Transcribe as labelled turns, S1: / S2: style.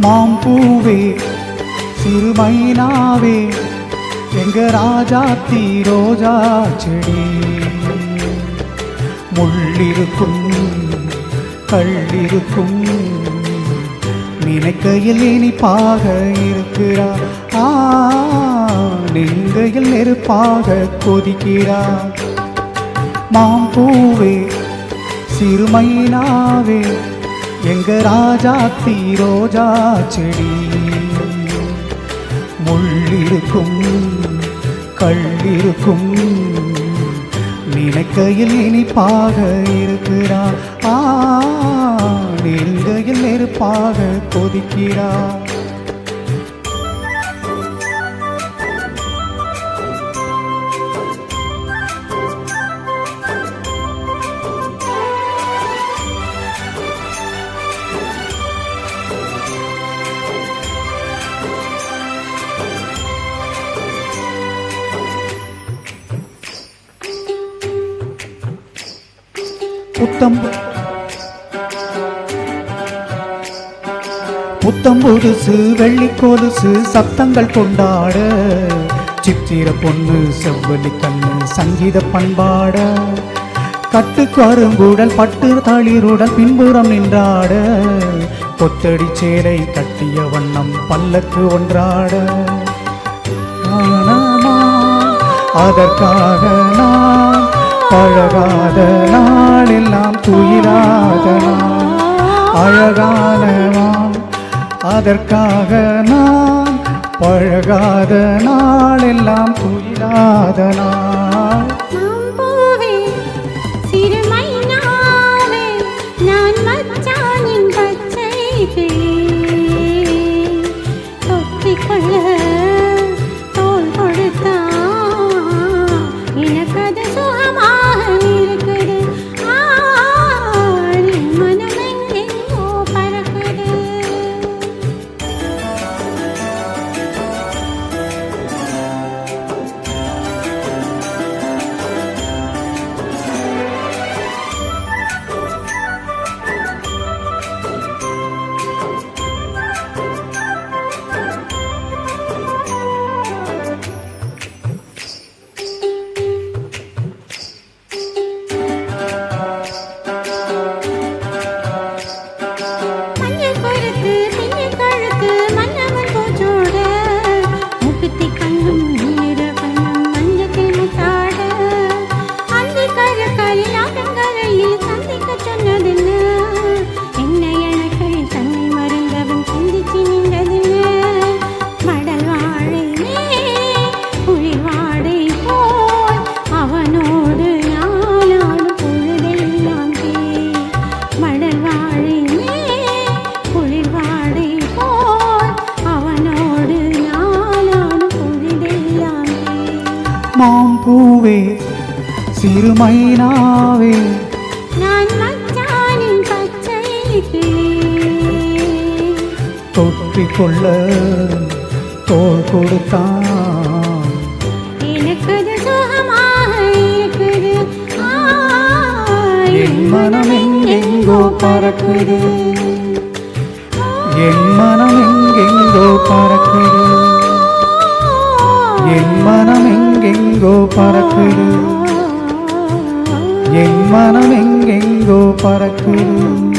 S1: மாம்பூவே சிறுமைனாவே எங்க ராஜாத்தி ரோஜா செடி முள்ளிருக்கும் கள்ளிருக்கும் நினைக்கையில் இனிப்பாக இருக்கிறா நெங்கையில் நெருப்பாக கொதிக்கிறா மாம்பூவே சிறுமைனாவே எங்க ராஜாத்தி ரோஜா செடி முள்ளிருக்கும் கள்ளிருக்கும் நினைக்கையில் இனிப்பாக இருக்கிறா நெருங்கையில் நெருப்பாக கொதிக்கிறா புத்தம் புதுசு வெள்ளி கொலுசு சத்தங்கள் கொண்டாட சித்திர பொண்ணு செவ்வலி கண்ணு சங்கீத பண்பாட கட்டு கருங்குடல் பட்டு தளிருடல் பின்புறம் நின்றாட கொத்தடி சேலை கட்டிய வண்ணம் பல்லக்கு ஒன்றாட அதற்காக நான் பழகாத நாளெல்லாம் துயிலாத அழகானவான் அதற்காக நான் பழகாத நாளெல்லாம் துயிலாத நாள் மாம்பூவே சிறுமைனாவே
S2: நான் மச்சானின் பச்சை
S1: தொற்றிக்கொள்ள தோள் கொடுத்தான்
S2: எனக்கு சுகமாக இருக்குது
S1: என் மனம் எங்கெங்கோ பறக்குது என் மனம் எங்கெங்கோ பறக்குது என் மனம் எங்கெங்கோ பறக்குது என் மனம் எங்கெங்கோ பறக்குது